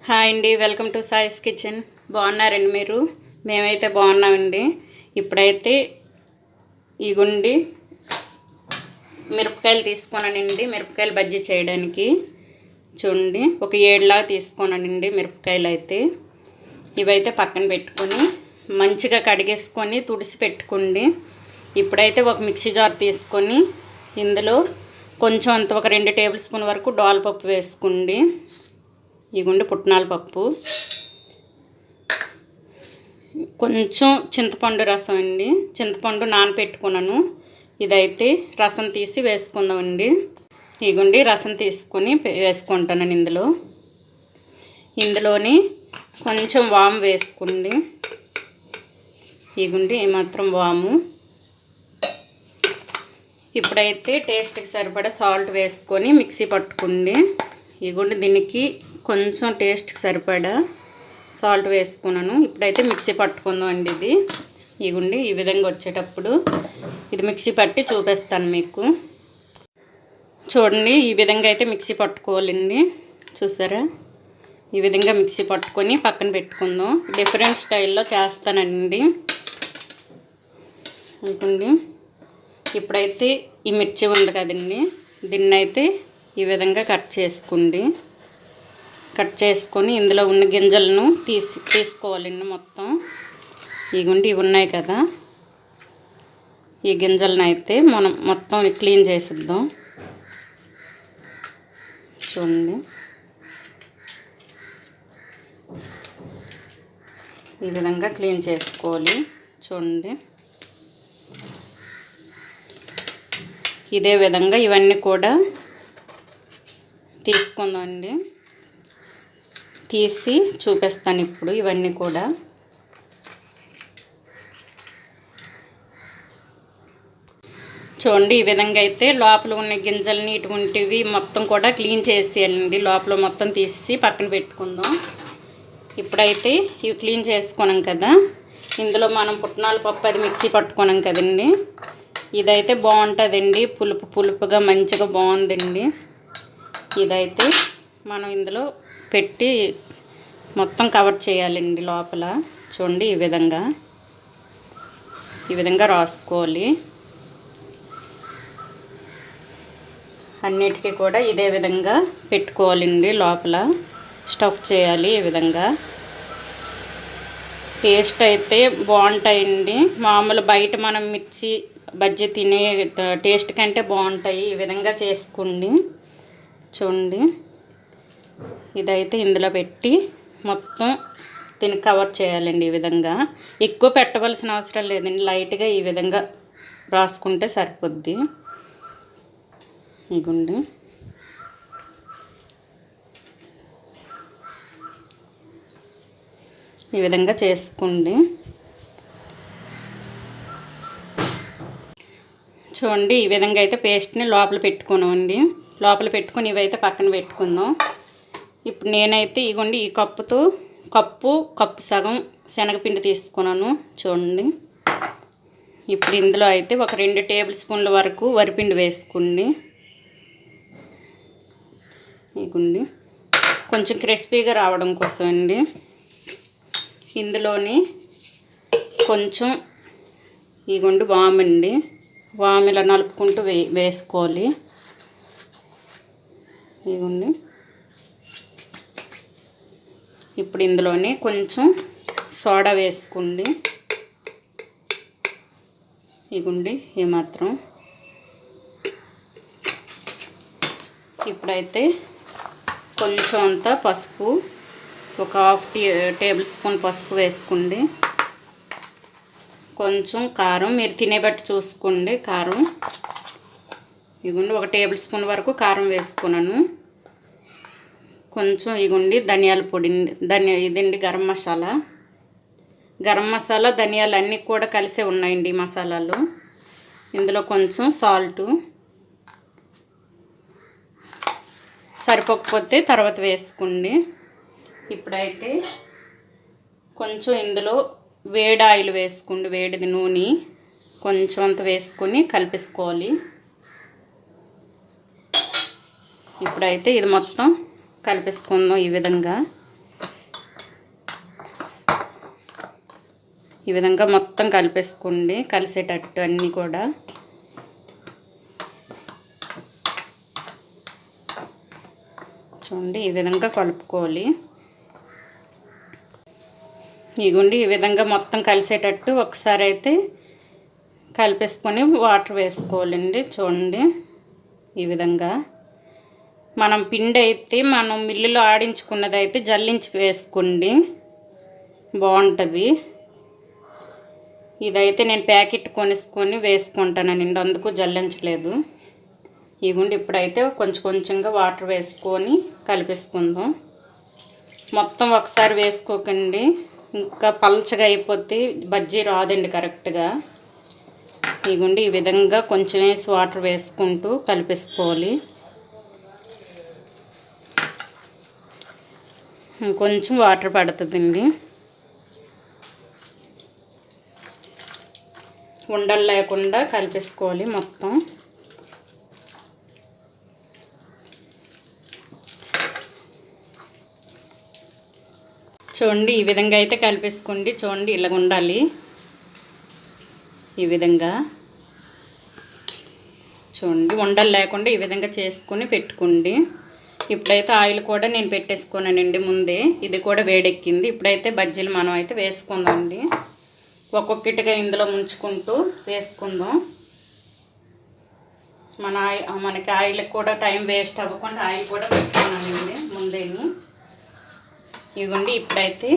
Hi అండి, welcome to సాయిస్ kitchen. బాగున్నారండి మీరు? మేమైతే బాగున్నామండి. ఇప్పుడైతే ఇగుండి మిరపకాయలు తీసుకున్నానండి. మిరపకాయలు బజ్జీ చేయడానికి చూడండి, ఒక 7 తీసుకున్నానండి మిరపకాయలు. అయితే ఇవైతే పక్కన పెట్టుకొని మంచిగా కడిగేసుకొని తుడిసి పెట్టుకోండి. ఇప్పుడైతే ఒక మిక్సీ జార్ తీసుకొని ఇందులో కొంచెం అంత ఒక 2 టేబుల్ స్పూన్ వరకు డోలపప్పు వేసుకోండి. ఇగుండి పుట్నాల పప్పు, కొంచెం చింతపండు రసం అండి. చింతపండు నానబెట్టుకున్నాను. ఇదైతే రసం తీసి వేసుకుందామండి. ఇగుండి రసం తీసుకొని వేసుకుంటాను. ఇందులోని కొంచెం వాము వేసుకోండి. ఇగుండి ఏమాత్రం వాము. ఇప్పుడైతే టేస్ట్కి సరిపడా సాల్ట్ వేసుకొని మిక్సీ పట్టుకోండి. ఇగుండి దీనికి కొంచెం టేస్ట్కి సరిపడా సాల్ట్ వేసుకున్నాను. ఇప్పుడైతే మిక్సీ పట్టుకుందాం అండి. ఇగుండి ఈ విధంగా వచ్చేటప్పుడు ఇది మిక్సీ పట్టి చూపిస్తాను మీకు. చూడండి, ఈ విధంగా అయితే మిక్సీ పట్టుకోవాలండి. చూసారా? ఈ విధంగా మిక్సీ పట్టుకొని పక్కన పెట్టుకుందాం. డిఫరెంట్ స్టైల్లో చేస్తానండి. ఇదిగోండి, ఇప్పుడైతే ఈ మిర్చి ఉంది కదండి, దీన్ని అయితే ఈ విధంగా కట్ చేసుకోండి. కట్ చేసుకొని ఇందులో ఉన్న గింజలను తీసుకోవాలండి మొత్తం. ఇగుండి ఇవి ఉన్నాయి కదా, ఈ గింజలను అయితే మనం మొత్తం క్లీన్ చేసిద్దాం. చూడండి, ఈ విధంగా క్లీన్ చేసుకోవాలి. చూడండి, ఇదే విధంగా ఇవన్నీ కూడా తీసుకుందామండి. తీసి చూపిస్తాను ఇప్పుడు ఇవన్నీ కూడా. చూడండి, ఈ విధంగా అయితే లోపల ఉన్న గింజల్ని ఇటువంటివి మొత్తం కూడా క్లీన్ చేసేయాలండి. లోపల మొత్తం తీసి పక్కన పెట్టుకుందాం. ఇప్పుడైతే ఇవి క్లీన్ చేసుకున్నాం కదా, ఇందులో మనం పుట్నాల పప్పు అది మిక్సీ పట్టుకున్నాం కదండి, ఇదైతే బాగుంటుందండి. పులుపుగా మంచిగా బాగుందండి. ఇదైతే మనం ఇందులో పెట్టి మొత్తం కవర్ చేయాలండి లోపల. చూడండి, ఈ విధంగా రాసుకోవాలి. అన్నిటికీ కూడా ఇదే విధంగా పెట్టుకోవాలండి. లోపల స్టఫ్ చేయాలి. ఈ విధంగా టేస్ట్ అయితే బాగుంటాయండి. మామూలు బయట మనం మిర్చి బజ్జీ తినే టేస్ట్ కంటే బాగుంటాయి. ఈ విధంగా చేసుకోండి. చూడండి, ఇదైతే ఇందులో పెట్టి మొత్తం దీన్ని కవర్ చేయాలండి. ఈ విధంగా ఎక్కువ పెట్టవలసిన అవసరం లేదండి. లైట్గా ఈ విధంగా రాసుకుంటే సరిపోద్ది. ఇగుండి, ఈ విధంగా చేసుకోండి. చూడండి, ఈ విధంగా అయితే పేస్ట్ని లోపల పెట్టుకున్నామండి. లోపల పెట్టుకుని ఇవైతే పక్కన పెట్టుకుందాం. ఇప్పుడు నేనైతే ఇగోండి ఈ కప్పు సగం శనగపిండి తీసుకున్నాను. చూడండి, ఇప్పుడు ఇందులో అయితే ఒక 2 టేబుల్ స్పూన్ల వరకు వరిపిండి వేసుకోండి. ఇగోండి కొంచెం క్రిస్పీగా రావడం కోసం అండి. ఇందులోని కొంచెం ఇగోండి వామండి, వాము ఇలా నలుపుకుంటూ వేసుకోవాలి. ఇగోండి, ఇప్పుడు ఇందులోనే కొంచెం సోడా వేసుకోండి. ఇగుండి ఏమాత్రం. ఇప్పుడైతే కొంచెం అంత పసుపు, ఒక 1/2 టేబుల్ స్పూన్ పసుపు వేసుకోండి. కొంచెం కారం మీరు తినే బట్టి చూసుకోండి కారం. ఇగుండి 1 టేబుల్ స్పూన్ వరకు కారం వేసుకున్నాను. కొంచెం ఇగుండి ధనియాల పొడి, ఇదండి గరం మసాలా ధనియాలు అన్నీ కూడా కలిసే ఉన్నాయండి ఈ మసాలాలు. ఇందులో కొంచెం సాల్టు, సరిపోకపోతే తర్వాత వేసుకోండి. ఇప్పుడైతే కొంచెం ఇందులో వేడి ఆయిల్ వేసుకోండి. వేడిది నూనె కొంచెం అంత వేసుకొని కలిపేసుకోవాలి. ఇప్పుడైతే ఇది మొత్తం కలిపేసుకుందాం ఈ విధంగా. ఈ విధంగా మొత్తం కలిపేసుకోండి, కలిసేటట్టు అన్నీ కూడా. చూడండి ఈ విధంగా కలుపుకోవాలి. ఇగోండి ఈ విధంగా మొత్తం కలిసేటట్టు ఒకసారి అయితే కలిపేసుకొని వాటర్ వేసుకోవాలండి. చూడండి ఈ విధంగా. మనం పిండి అయితే మనం మిల్లులో ఆడించుకున్నది అయితే జల్లించి వేసుకోండి, బాగుంటుంది. ఇదైతే నేను ప్యాకెట్ కొనుక్కొని వేసుకుంటానండి, అందుకు జల్లించలేదు. ఇవ్వండి ఇప్పుడైతే కొంచెం కొంచెంగా వాటర్ వేసుకొని కలిపేసుకుందాం. మొత్తం ఒకసారి వేసుకోకండి, ఇంకా పల్చగా అయిపోతే బజ్జీ రాదండి కరెక్ట్గా. ఇవ్వండి ఈ విధంగా కొంచెం వేసి వాటర్ వేసుకుంటూ కలిపేసుకోవాలి. కొంచెం వాటర్ పడుతుందండి. ఉండలు లేకుండా కలిపేసుకోవాలి మొత్తం. చూడండి ఈ విధంగా అయితే కలిపేసుకోండి. చూడండి ఇలాగ ఉండాలి, ఈ విధంగా. చూడండి ఉండలు లేకుండా ఈ విధంగా చేసుకొని పెట్టుకోండి. ఇప్పుడైతే ఆయిల్ కూడా నేను పెట్టేసుకోనండి ముందే, ఇది కూడా వేడెక్కింది. ఇప్పుడైతే బజ్జీలు మనం అయితే వేసుకుందామండి. ఒక్కొక్కటిగా ఇందులో ముంచుకుంటూ వేసుకుందాం. మనకి ఆయిల్ కూడా టైం వేస్ట్ అవ్వకుండా ఆయిల్ కూడా పెట్టుకున్నానండి ముందేని. ఇవ్వండి ఇప్పుడైతే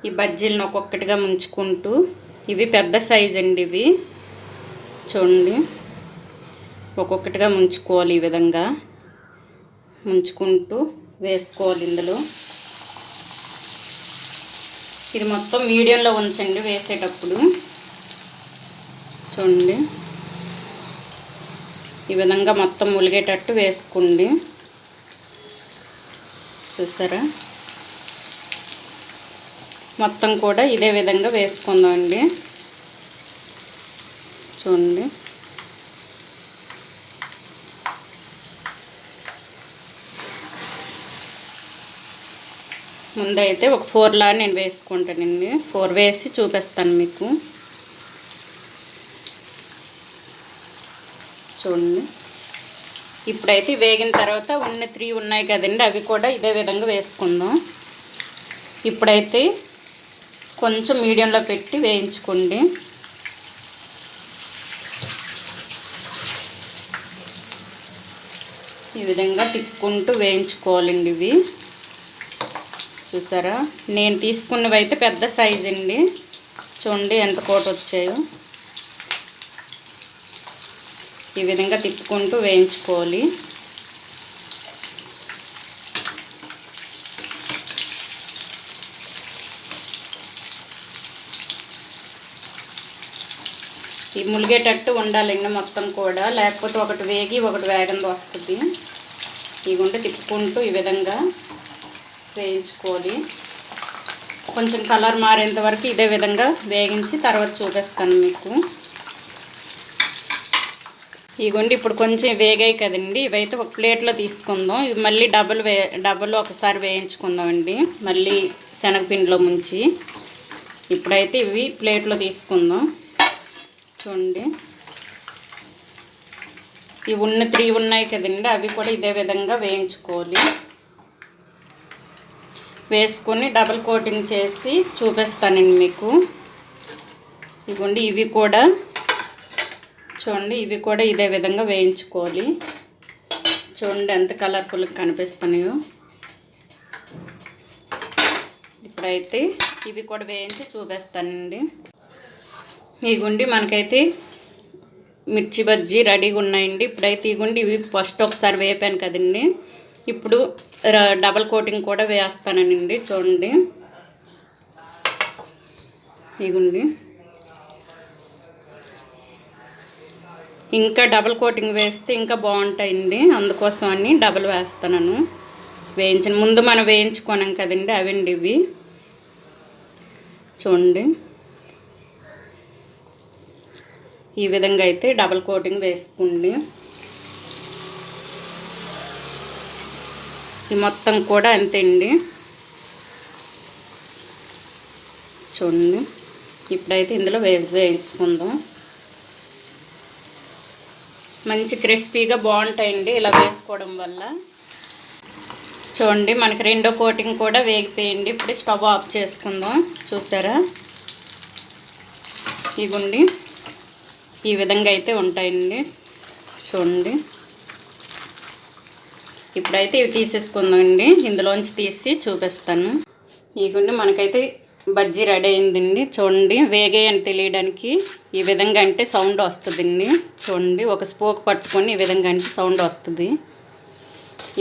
ఈ బజ్జీలను ఒక్కొక్కటిగా ముంచుకుంటూ, ఇవి పెద్ద సైజు అండి ఇవి. చూడండి ఒక్కొక్కటిగా ముంచుకోవాలి, ఈ విధంగా ముంచుకుంటూ వేసుకోవాలి ఇందులో. ఇది మొత్తం మీడియంలో ఉంచండి వేసేటప్పుడు. చూడండి ఈ విధంగా మొత్తం ములిగేటట్టు వేసుకోండి. చూసారా, మొత్తం కూడా ఇదే విధంగా వేసుకుందామండి. చూడండి ముందైతే ఒక 4 లా నేను వేసుకుంటానండి. 4 వేసి చూపిస్తాను మీకు. చూడండి ఇప్పుడైతే వేగిన తర్వాత 3 ఉన్నాయి కదండి, అవి కూడా ఇదే విధంగా వేసుకుందాం. ఇప్పుడైతే కొంచెం మీడియంలో పెట్టి వేయించుకోండి. ఈ విధంగా తిప్పుకుంటూ వేయించుకోవాలండి ఇవి. చూసారా, నేను తీసుకున్నవి అయితే పెద్ద సైజు అండి. చూడండి ఎంత కోట వచ్చాయో. ఈ విధంగా తిప్పుకుంటూ వేయించుకోవాలి. ఈ ములిగేటట్టు ఉండాలండి మొత్తం కూడా, లేకపోతే ఒకటి వేగి ఒకటి వేగంగా వస్తుంది. ఈ గుంట తిప్పుకుంటూ ఈ విధంగా వేయించుకోవాలి. కొంచెం కలర్ మారేంత వరకు ఇదే విధంగా వేగించి తర్వాత చూపిస్తాను మీకు. ఇగోండి ఇప్పుడు కొంచెం వేగాయి కదండి, ఇవైతే ఒక ప్లేట్లో తీసుకుందాం. ఇవి మళ్ళీ డబల్ ఒకసారి వేయించుకుందామండి, మళ్ళీ శనగపిండిలో ముంచి. ఇప్పుడైతే ఇవి ప్లేట్లో తీసుకుందాం. చూడండి ఈ 3 ఉన్నాయి కదండి, అవి కూడా ఇదే విధంగా వేయించుకోవాలి. వేసుకొని డబుల్ కోటింగ్ చేసి చూపిస్తానండి మీకు. ఇవ్వండి ఇవి కూడా చూడండి, ఇవి కూడా ఇదే విధంగా వేయించుకోవాలి. చూడండి ఎంత కలర్ఫుల్గా కనిపిస్తున్నాయో. ఇప్పుడైతే ఇవి కూడా వేయించి చూపిస్తానండి. ఇగుండి మనకైతే మిర్చి బజ్జీ రెడీగా ఉన్నాయండి. ఇప్పుడైతే ఇగుండి ఇవి ఫస్ట్ ఒకసారి వేపాను కదండి, ఇప్పుడు డబల్ కోటింగ్ కూడా వేస్తానండి. చూడండి ఇగుండి ఇంకా డబల్ కోటింగ్ వేస్తే ఇంకా బాగుంటాయండి, అందుకోసమని డబల్ వేస్తాను. ముందు మనం వేయించుకోనాం కదండి, అవండి ఇవి. చూడండి ఈ విధంగా అయితే డబల్ కోటింగ్ వేసుకోండి. ఈ మొత్తం కూడా అంతే అండి. చూడండి ఇప్పుడైతే ఇందులో వేయించుకుందాం. మంచి క్రిస్పీగా బాగుంటాయండి ఇలా వేసుకోవడం వల్ల. చూడండి మనకి రెండో కోటింగ్ కూడా వేగిపోయింది. ఇప్పుడు స్టవ్ ఆఫ్ చేసుకుందాం. చూసారా, ఇగుండి ఈ విధంగా అయితే ఉంటాయండి. చూడండి ఇప్పుడైతే ఇవి తీసేసుకుందామండి. ఇందులోంచి తీసి చూపిస్తాను. ఇగుండి మనకైతే బజ్జీ రెడీ అయిందండి. చూడండి వేగే అని తెలియడానికి ఈ విధంగా అంటే సౌండ్ వస్తుందండి. చూడండి ఒక స్పోక్ పట్టుకొని ఈ విధంగా అంటే సౌండ్ వస్తుంది.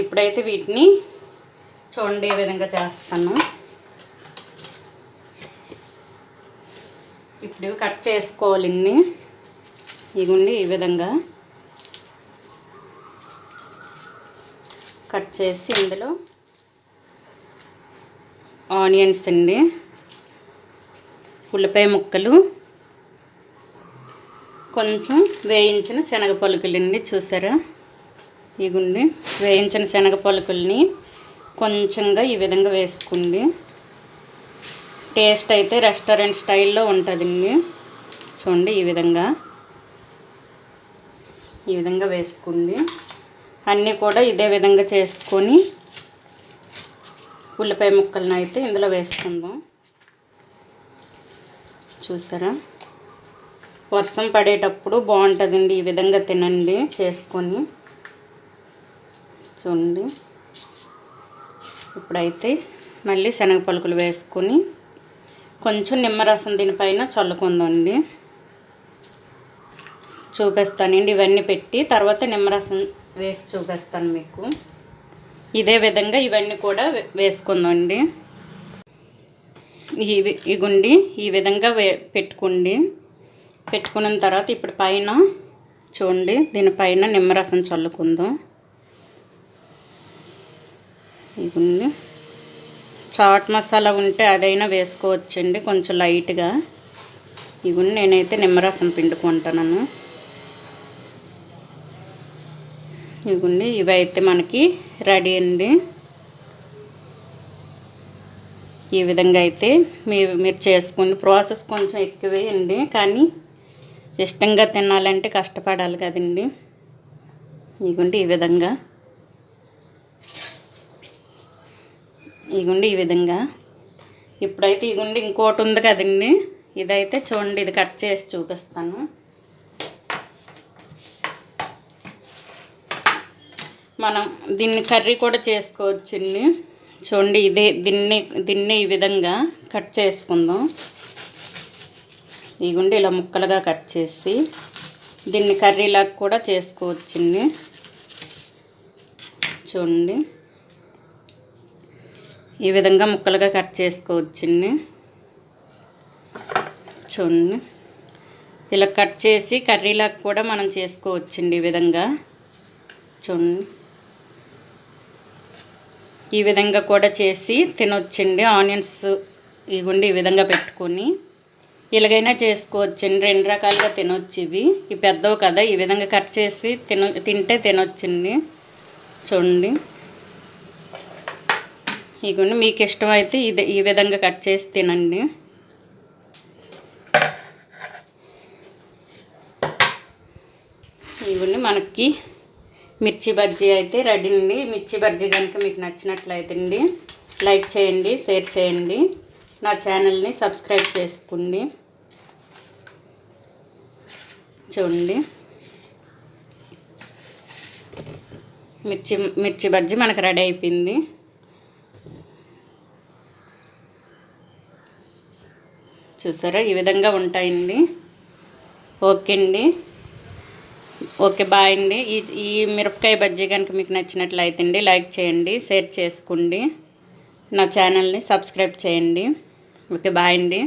ఇప్పుడైతే వీటిని చూడండి ఈ విధంగా చేస్తాను. ఇప్పుడు కట్ చేసుకోవాలండి. ఇగుండి ఈ విధంగా కట్ చేసి ఇందులో ఆనియన్స్ అండి, ఉల్లిపాయ ముక్కలు, కొంచెం వేయించిన శనగ పలుకులండి. చూసారా, ఇగుండి వేయించిన శనగ పలుకుల్ని కొంచెంగా ఈ విధంగా వేసుకోండి. టేస్ట్ అయితే రెస్టారెంట్ స్టైల్లో ఉంటుందండి. చూడండి ఈ విధంగా వేసుకోండి. అన్నీ కూడా ఇదే విధంగా చేసుకొని ఉల్లిపాయ ముక్కలను అయితే ఇందులో వేసుకుందాం. చూసారా, వర్షం పడేటప్పుడు బాగుంటుందండి ఈ విధంగా తినండి చేసుకొని. చూడండి ఇప్పుడైతే మళ్ళీ శనగ పలుకులు వేసుకొని కొంచెం నిమ్మరసం దీనిపైన చల్లుకుందామండి. చూపిస్తానండి ఇవన్నీ పెట్టి, తర్వాత నిమ్మరసం వేసి చూపిస్తాను మీకు. ఇదే విధంగా ఇవన్నీ కూడా వేసుకుందామండి. ఇగుండి ఈ విధంగా పెట్టుకోండి. పెట్టుకున్న తర్వాత ఇప్పుడు పైన చూడండి దీనిపైన నిమ్మరసం చల్లుకుందాం. ఇగుండి చాట్ మసాలా ఉంటే అదైనా వేసుకోవచ్చండి కొంచెం లైట్గా. ఇగుండి నేనైతే నిమ్మరసం పిండుకుంటున్నాను. ఇగుండి ఇవైతే మనకి రెడీ అండి. ఈ విధంగా అయితే మీరు చేసుకోండి. ప్రాసెస్ కొంచెం ఎక్కువే అండి, కానీ ఇష్టంగా తినాలంటే కష్టపడాలి కదండి. ఇగుండి ఈ విధంగా ఇప్పుడైతే ఇగుండి ఇంకోటి ఉంది కదండి, ఇదైతే చూడండి ఇది కట్ చేసి చూపిస్తాను. మనం దీన్ని కర్రీ కూడా చేసుకోవచ్చండి. చూడండి దీన్ని ఈ విధంగా కట్ చేసుకుందాం. ఇగుండి ఇలా ముక్కలుగా కట్ చేసి దీన్ని కర్రీలాగా కూడా చేసుకోవచ్చండి. చూడండి ఈ విధంగా ముక్కలుగా కట్ చేసుకోవచ్చండి. చూడండి ఇలా కట్ చేసి కర్రీలాగా కూడా మనం చేసుకోవచ్చండి ఈ విధంగా. చూడండి ఈ విధంగా కూడా చేసి తినొచ్చండి. ఆనియన్స్ ఇగుండి ఈ విధంగా పెట్టుకొని ఇలాగైనా చేసుకోవచ్చండి. 2 రకాలుగా తినొచ్చు. ఇవి పెద్దవి కదా, ఈ విధంగా కట్ చేసి తింటే తినొచ్చండి. చూడండి ఇగుండి మీకు ఇష్టమైతే ఈ విధంగా కట్ చేసి తినండి. ఇవన్నీ మనకి మిర్చి బజ్జీ అయితే రెడీ అండి. మిర్చి బజ్జీ కనుక మీకు నచ్చినట్లయితే అండి లైక్ చేయండి, షేర్ చేయండి, నా ఛానల్ని సబ్స్క్రైబ్ చేసుకోండి. చూడండి మిర్చి బజ్జీ మనకు రెడీ అయిపోయింది. చూసారా ఈ విధంగా ఉంటాయండి. ఓకే అండి, ఓకే బాయ్ అండి. ఈ మిరపకాయ బజ్జీ కనుక మీకు నచ్చినట్లయితే అండి లైక్ చేయండి, షేర్ చేసుకోండి, నా ఛానల్ని సబ్స్క్రైబ్ చేయండి. ఓకే బాయ్ అండి.